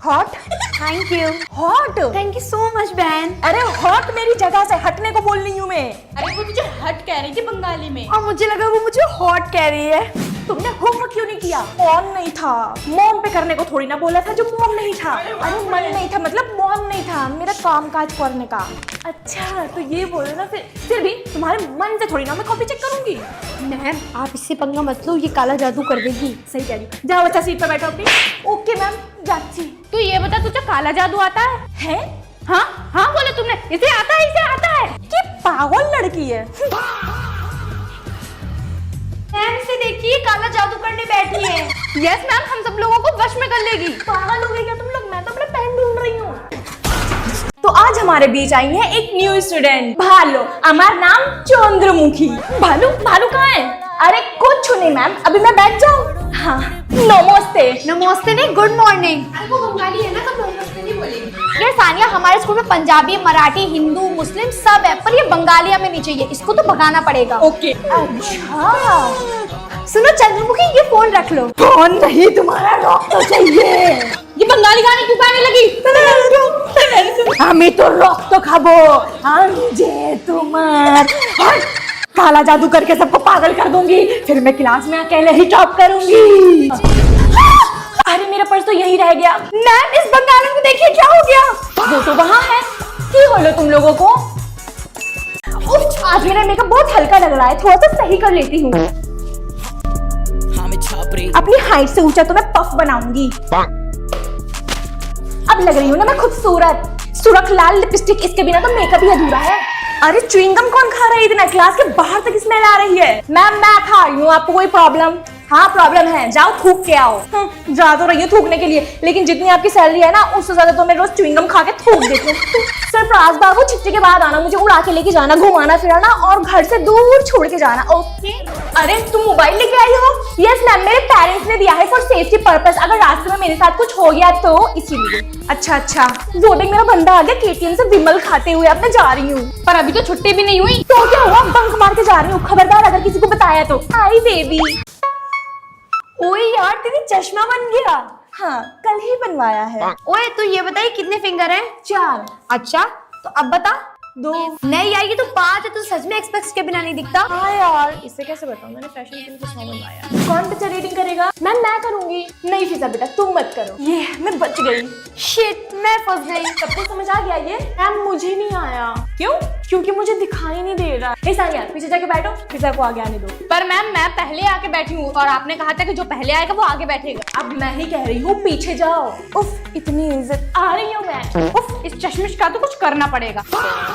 Hot. Thank you. Hot. Thank you so much बहन। अरे hot मेरी जगह से हटने को बोल रही हूँ मैं। अरे वो तुझे हट कह रही थी बंगाली में। और मुझे लगा वो मुझे हॉट कह रही है। तुमने होमवर्क क्यों नहीं किया? ऑन नहीं था। मॉम पे करने को थोड़ी ना बोला था जो मॉम नहीं था। अरे मन नहीं था मतलब मॉम नहीं था मेरा काम काज करने का। अच्छा तो ये बोलो ना फिर भी तुम्हारे मन से थोड़ी ना मैं कॉपी चेक करूंगी। मैम आप इससे पंगा मत लो, ये काला जादू कर देगी। सही कह रही हूँ। जाओ अच्छा सीट पर बैठो अपनी। ओके मैम जाती। तू ये बता तुझे काला जादू आता है? है? हाँ हाँ बोले तुमने। इसे आता है, इसे आता है। ये पागल लड़की है। मैम इसे देखिए काला जादू करने बैठी है। यस मैम, हम सब लोगों को वश में कर लेगी। पागल हो गई क्या तुम लोग? मैं तो अपने पेन ढूंढ रही हूँ। तो आज हमारे बीच आई है एक न्यू स्टूडेंट भालू। हमारा नाम चंद्रमुखी। भालू भालू कहाँ है? अरे कुछ नहीं मैम, अभी मैं बैठ जाऊँ। हाँ नमस्ते। नमस्ते नहीं, गुड मॉर्निंग। वो बंगाली है ना, तो नमस्ते नहीं बोलेगी। ये सानिया हमारे स्कूल में पंजाबी, मराठी, हिंदू, मुस्लिम सब है, पर ये बंगालिया में नहीं चाहिए, इसको तो भगाना पड़ेगा। ओके। अच्छा सुनो चंद्रमुखी, ये फोन रख लो। फोन नहीं, तुम्हारा रॉक तो चाहिए। ये बंगाली गाने क्यों गाने लगी? हमें तो रॉक तो खाबो। हम जे तुम्हार काला जादू करके सबको पागल कर दूंगी, फिर मैं क्लास में अकेले ही टॉप करूंगी। अरे मेरा पर्स तो यही रह गया। मैम इस बंगाली को देखिए क्या हो गया। वो तो वहाँ है। की बोलो तुम लोगों को? उफ, आज मेरा मेकअप बहुत हल्का लग रहा है, थोड़ा सा सही कर लेती हूँ। अपनी हाइट से ऊंचा तो मैं पफ बनाऊंगी। अब लग रही हूँ ना मैं खूबसूरत। सुरख लाल लिपस्टिक, इसके बिना तो मेकअप ही अधूरा है। अरे च्युइंगम कौन खा रहा है इतना? क्लास के बाहर तक स्मेल आ रही है। मैम मैं खा रही हूँ, आपको कोई प्रॉब्लम? हाँ प्रॉब्लम है, जाओ थूक के आओ। जा तो रही हूँ थूकने के लिए, लेकिन जितनी आपकी सैलरी है ना उससे ज्यादा तो मैं रोज च्युइंगम खा के थूक देती हूँ। सरप्राइज बाबू, छुट्टी के बाद आना, मुझे उड़ा के लेके जाना, घुमाना फिराना और घर से दूर छोड़ के जाना। ओके। अरे तुम मोबाइल लेके आई हो? यस मैम, मेरे पेरेंट्स ने दिया है फॉर सेफ्टी पर्पस, अगर रास्ते में मेरे साथ कुछ हो गया तो इसीलिए। अच्छा अच्छा, वो देख मेरा बंदा आ गया केटीएम से विमल खाते हुए। अब मैं जा रही हूँ। पर अभी तो छुट्टी भी नहीं हुई। तो क्या हुआ, बंक मार के जा रही हूँ, खबरदार अगर किसी को बताया तो। आई बेबी। ओए यार तेरी चश्मा बन गया। हाँ कल ही बनवाया है। ओए तो ये बताइए कितने फिंगर हैं? 4। अच्छा तो अब बता। 2। नहीं आएगी तो 5 है, तो सच में एक्सपेक्ट के बिना नहीं दिखता। हाँ यार, इससे कैसे बताऊं, मैंने फैशन के लिए चश्मा बनवाया। कौन बच्चा रीडिंग करेगा? मैम मैं करूंगी। नहीं फिजा बेटा तुम मत करो। ये मैं बच गई। शिट मैं फंस गई। सबको समझ आ गया ये? मैम मुझे नहीं आया। क्यों? क्योंकि मुझे दिखाई नहीं दे रहा। ए सानिया पीछे जाके बैठो, फिजा को आगे आने दो। पर मैम मैं पहले आके बैठी हूँ और आपने कहा था कि जो पहले आएगा वो आगे बैठेगा। अब मैं ही कह रही हूँ पीछे जाओ। उफ इतनी इज्जत। आ रही हूँ मैं। उफ, इस चश्मिश का तो कुछ करना पड़ेगा।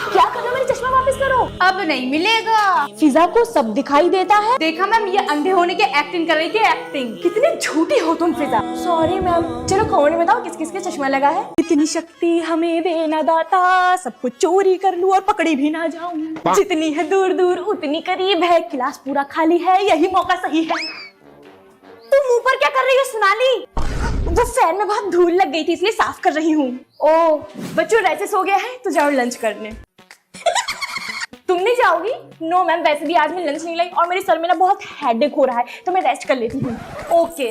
क्या करना, मेरी चश्मा वापस करो। अब नहीं मिलेगा। फिजा को सब दिखाई देता है। देखा मैम, ये अंधे होने की एक्टिंग कर रही थी, एक्टिंग। कितनी झूठी हो तुम फिजा। Sorry ma'am. चलो कौन बताओ किस किस के चश्मा लगा है? इतनी शक्ति हमें देना दाता, सब कुछ चोरी कर लूं और पकड़ी भी ना जाऊं। जितनी है दूर दूर उतनी करीब है, क्लास पूरा खाली है, यही मौका सही है। तुम ऊपर क्या कर रही हो सोनाली? वो फैन में बहुत धूल लग गई थी इसलिए साफ कर रही हूँ। ओ बच्चों रेसेस हो गया है तो जाओ लंच करने। तुम नहीं जाओगी? नो मैम, वैसे भी आज मैं लंच नहीं लाई और मेरे सर में ना बहुत हेडेक हो रहा है तो मैं रेस्ट कर लेती हूँ। ओके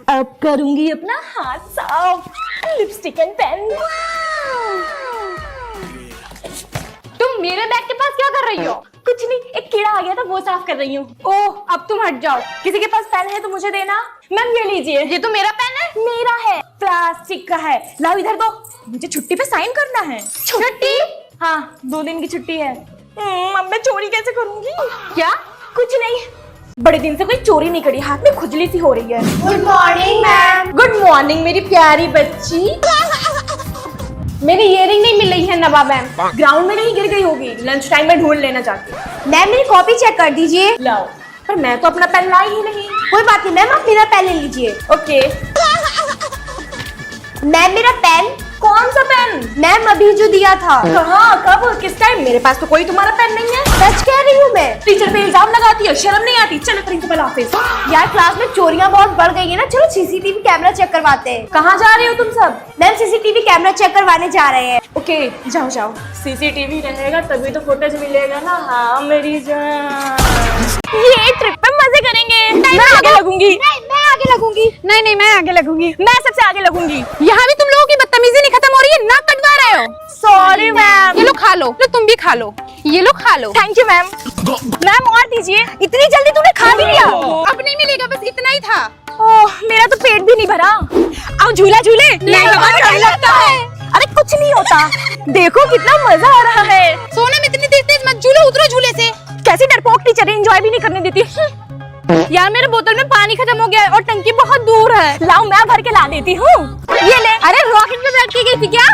अब करूंगी अपना हाथ साफ, लिपस्टिक एंड पेन। तुम मेरे बैग के पास क्या कर रही हो? कुछ नहीं, एक कीड़ा आ गया था वो साफ कर रही हूँ। ओह अब तुम हट जाओ। किसी के पास पेन है तो मुझे देना। मैम ये लीजिए। ये तो मेरा पेन है। मेरा है, प्लास्टिक का है। लाओ इधर दो, मुझे छुट्टी पे साइन करना है। छुट्टी? हाँ 2 दिन की छुट्टी है। अब मैं चोरी कैसे करूंगी? क्या? कुछ नहीं, बड़े दिन से कोई चोरी नहीं करी, हाथ में खुजली सी हो रही है। Good morning ma'am. Good morning मेरी प्यारी बच्ची। मेरी इयरिंग नहीं मिल रही है नवाब मैम। ग्राउंड में नहीं गिर गई होगी, लंच टाइम में ढूंढ लेना जाके। मैम मेरी कॉपी चेक कर दीजिए। लाओ। पर मैं तो अपना पेन लाई ही नहीं। कोई बात नहीं मैम, आप मेरा पेन ले लीजिए। ओके। मैम मेरा पेन। कौन सा पेन? मैम अभी जो दिया था। कहाँ, कब, किस टाइम? मेरे पास तो कोई तुम्हारा पेन नहीं है। सच कह रही हूँ मैं। टीचर पे इल्जाम लगाती है, शर्म नहीं आती? चलो प्रिंसिपल ऑफिस। यार क्लास में चोरियां बहुत बढ़ गई है ना, चलो सीसीटीवी कैमरा चेक करवाते हैं। कहाँ जा रही हो तुम सब? मैम सीसीटीवी कैमरा चेक करवाने जा रहे हैं। ओके जाओ जाओ, सीसीटीवी रहेगा तभी तो फुटेज मिलेगा ना। हाँ मेरी जान, ये ट्रिप पे मजे करेंगे। मैं आगे लगूंगी। नहीं मैं आगे लगूंगी। नहीं नहीं मैं आगे लगूंगी। मैं सबसे आगे लगूंगी। यहाँ भी तुम लोगों की सॉरी मैम। ये लो खा लो, तुम भी खा लो, ये लो खा लो। Thank you ma'am. मैम और दीजिए। इतनी जल्दी तूने खा भी लिया? अब नहीं मिलेगा, बस इतना ही था। ओह मेरा तो पेट भी नहीं भरा। आओ झूला झूले। नहीं बाबा, डर लगता है। अरे कुछ नहीं होता, देखो कितना मजा आ रहा है। सोनम इतनी तेज मत झूलो, उतरो झूले से। कैसी डरपोक टीचर है, एंजॉय भी नहीं करने देती। यार मेरे बोतल में पानी खत्म हो गया है और टंकी बहुत दूर है। लाओ मैं भर के ला देती हूँ। ये ले। अरे रॉकेट में बैठ के गई थी क्या?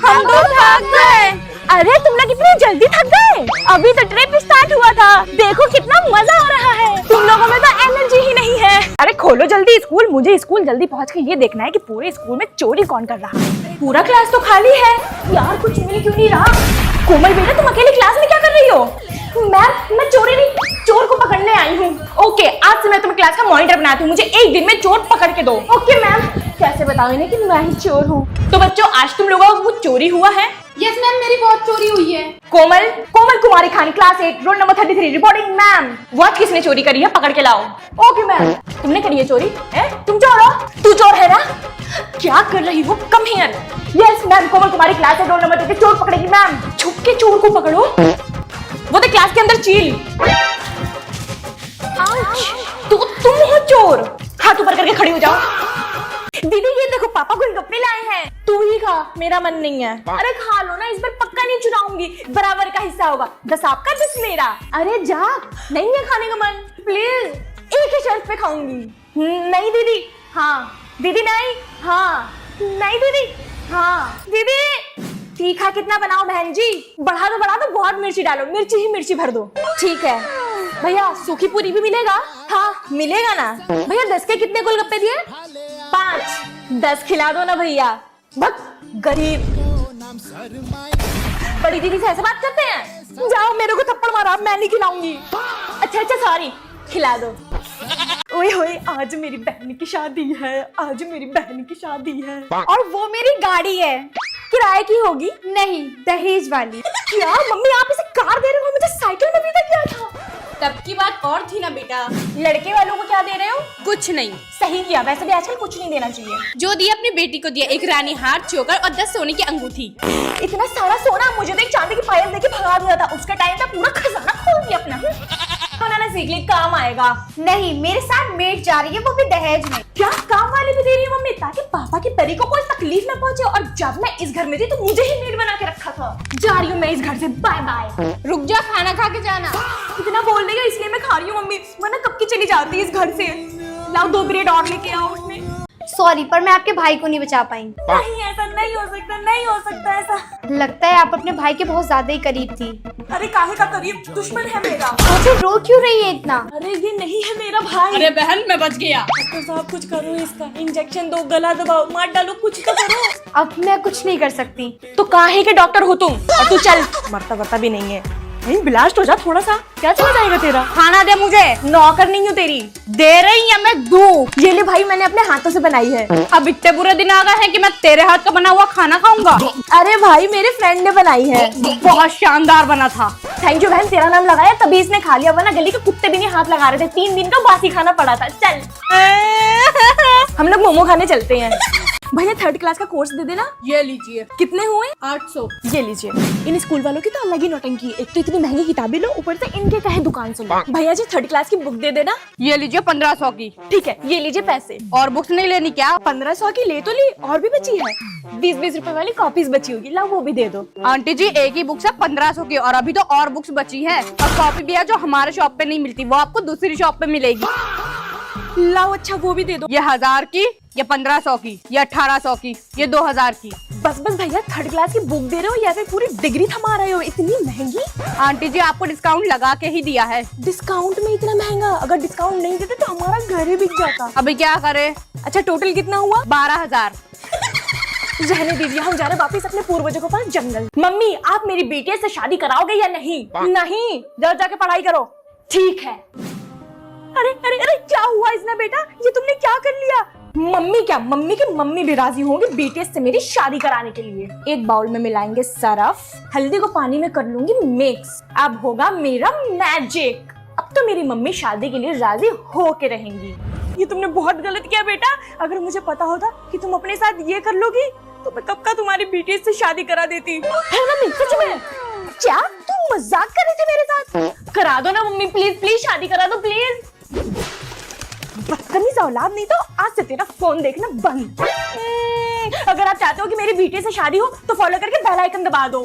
हम तो थक गए। अरे तुम लोग इतनी जल्दी थक गए? अभी तो ट्रिप स्टार्ट हुआ था। देखो कितना मजा आ रहा है। तुम लोगों में तो एनर्जी ही नहीं है। अरे खोलो जल्दी स्कूल, मुझे स्कूल जल्दी पहुंच के ये देखना है कि पूरे स्कूल में चोरी कौन कर रहा है। पूरा क्लास तो खाली है यार, कुछ मिल क्यों नहीं रहा? कोमल बेटा तुम अकेले क्लास में क्या कर रही हो? मैम मैं चोरी नहीं, चोर को पकड़ने आई हूँ। ओके आज से मैं तुम्हें क्लास का मॉनिटर बनाती हूँ, मुझे एक दिन में चोर पकड़ के दो। Okay ma'am. कैसे बताओ इन्हें कि मैं ही चोर हूँ? तो बच्चों आज तुम लोगों को कुछ चोरी हुआ है? यस मैम, मेरी बहुत चोरी हुई है। कोमल कुमारी खानी class 8 roll number 33 reporting ma'am. Watch किसने चोरी करी है, पकड़ के लाओ। Okay ma'am. तुमने करी है चोरी? तुम चोर हो? तू चोर है ना? क्या कर रही हो? Come here. Yes ma'am, Komal Kumari class 8 roll number 33 चोर पकड़ेगी मैम। छुप के चोर को पकड़ो। वो तो क्लास के अंदर चील। तो तुम हो चोर? हाथ ऊपर करके खड़ी हो जाओ। दीदी ये देखो पापा गोलगप्पे लाए हैं, तू ही खा, मेरा मन नहीं है। अरे खा लो ना, इस बार पक्का नहीं चुराऊंगी, बराबर का हिस्सा होगा। 10 आपका 10 मेरा। अरे जा, नहीं है खाने का मन, प्लीज एक ही शर्त पे खाऊंगी। नहीं दीदी। हाँ दीदी। नहीं। हाँ नहीं दीदी। हाँ दीदी। तीखा कितना बनाओ बहन जी? बढ़ा दो, बहुत मिर्ची डालो, मिर्ची ही मिर्ची भर दो। ठीक है भैया। सूखी पूरी भी मिलेगा? हाँ मिलेगा ना। भैया 10 के कितने गोलगप्पे दिए? 5। 10 खिला दो ना भैया। बस गरीब। बड़ी दीदी से ऐसे बात करते हैं? जाओ मेरे को थप्पड़ मारा, मैं नहीं खिलाऊंगी। अच्छा सॉरी, खिला दो। ओए होए आज मेरी बहन की शादी है, आज मेरी बहन की शादी है और वो मेरी गाड़ी है। किराए की होगी? नहीं, दहेज वाली। क्या मम्मी आप इसे कार दे रहे हो? मुझे साइकिल में भी तो किया था। तब की बात और थी ना बेटा। लड़के वालों को क्या दे रहे हो? कुछ नहीं। सही किया, वैसे भी आजकल कुछ नहीं देना चाहिए। जो दिया अपनी बेटी को दिया, एक रानी हार, चोकर और 10 सोने की अंगूठी। इतना सारा सोना मुझे तो एक चांदी की पायल देके भगा दिया था। उसका टाइम पे पूरा खजाना खोल दिया अपना। बनाना सीख ली, काम आएगा। नहीं, मेरे साथ मेड जा रही है, वो भी दहेज में। क्या काम वाली भी दे रही है मम्मी, ताकि पापा की परी को कोई तकलीफ ना पहुंचे। और जब मैं इस घर में थी तो मुझे ही मेड बना के रखा था। जा रही हूँ मैं इस घर से, बाय बाय। रुक जा, खाना खा के जाना। इतना बोल देगा इसलिए मैं खा रही हूँ मम्मी, वरना कब की चली जाती इस घर से। लाओ 2 ब्रेड और लेके आओ उसमें। सॉरी, पर मैं आपके भाई को नहीं बचा पाई। नहीं ऐसा नहीं हो सकता, नहीं हो सकता ऐसा। लगता है आप अपने भाई के बहुत ज्यादा ही करीब थी। अरे काहे का करीब, दुश्मन है मेरा। मुझे रो क्यों रही है इतना? अरे ये नहीं है मेरा भाई। अरे बहन मैं बच गया। डॉक्टर साहब कुछ करो, इसका इंजेक्शन दो, गला दबाओ, मार डालो, कुछ तो करो। अब मैं कुछ नहीं कर सकती। तो काहे के डॉक्टर हो तुम? और तू चल, मरता भी नहीं है। नहीं ब्लास्ट हो जा थोड़ा सा, क्या चला जाएगा तेरा? खाना दे मुझे। नौकर नहीं हूँ तेरी। दे रही है मैं, दूं। ये ले भाई, मैंने अपने हाथों से बनाई है। अब इतने बुरे दिन आ गए हैं कि मैं तेरे हाथ का बना हुआ खाना खाऊंगा। अरे भाई मेरे फ्रेंड ने बनाई है, बहुत शानदार बना था। थैंक यू बहन, तेरा नाम लगाया तभी इसने खा लिया, वरना गली के कुत्ते भी नहीं हाथ लगा रहे थे। 3 दिन का बासी खाना पड़ा था। चल हम लोग मोमो खाने चलते हैं। भैया 3rd क्लास का कोर्स दे देना। ये लीजिए। कितने हुए? 800। ये लीजिए। इन स्कूल वालों की तो अलग ही नौटंकी है, एक तो इतनी महंगी किताबें लो, ऊपर से इनके कहे दुकान से लो। भैया जी 3rd क्लास की बुक दे देना। ये लीजिए 1500 की। ठीक है, ये लीजिए पैसे। और बुक्स नहीं लेनी क्या? 1500 की ले तो ली, और भी बची है। 20-20 रुपए वाली कॉपीज बची होगी, ला वो भी दे दो। आंटी जी एक ही बुक्स है 1500 की, और अभी तो और बुक्स बची है, और कॉपी भी है जो हमारे शॉप पे नहीं मिलती, वो आपको दूसरी शॉप पे मिलेगी। लाओ अच्छा वो भी दे दो। ये 1000 की, ये 1500 की, ये 1800 की, ये 2000 की। बस भैया 3rd क्लास की बुक दे रहे हो या फिर पूरी डिग्री थमा रहे हो? इतनी महंगी। आंटी जी आपको डिस्काउंट लगा के ही दिया है। डिस्काउंट में इतना महंगा? अगर डिस्काउंट नहीं देते तो हमारा घर ही बिक जाता। अभी क्या करे? अच्छा टोटल कितना हुआ? 12000। रहने दीजिए, हम जा रहे वापिस अपने पूर्वजों के पास जंगल। मम्मी आप मेरी बेटी से शादी कराओगे या नहीं? नहीं, जाके पढ़ाई करो। ठीक है। अरे अरे अरे क्या हुआ इसने बेटा, ये तुमने क्या कर लिया? मम्मी क्या, मम्मी की मम्मी भी राजी होंगी बेटे से मेरी शादी कराने के लिए। एक बाउल में मिलाएंगे सरफ, हल्दी को पानी में कर लूंगी मिक्स, अब होगा मेरा मैजिक। अब तो मेरी मम्मी शादी के लिए राजी हो के रहेंगी। ये तुमने बहुत गलत किया बेटा, अगर मुझे पता होता कि तुम अपने साथ ये कर लोगी तो मैं कब का तुम्हारी बीटीएस से शादी करा देती। है मम्मी सच में? क्या तुम मजाक कर रही थी मेरे साथ? करा दो ना मम्मी, प्लीज प्लीज शादी करा दो प्लीज। बदतमीज औलाद, नहीं तो आज से तेरा फोन देखना बंद। अगर आप चाहते हो कि मेरी बीटीएस से शादी हो तो फॉलो करके बेल आइकन दबा दो।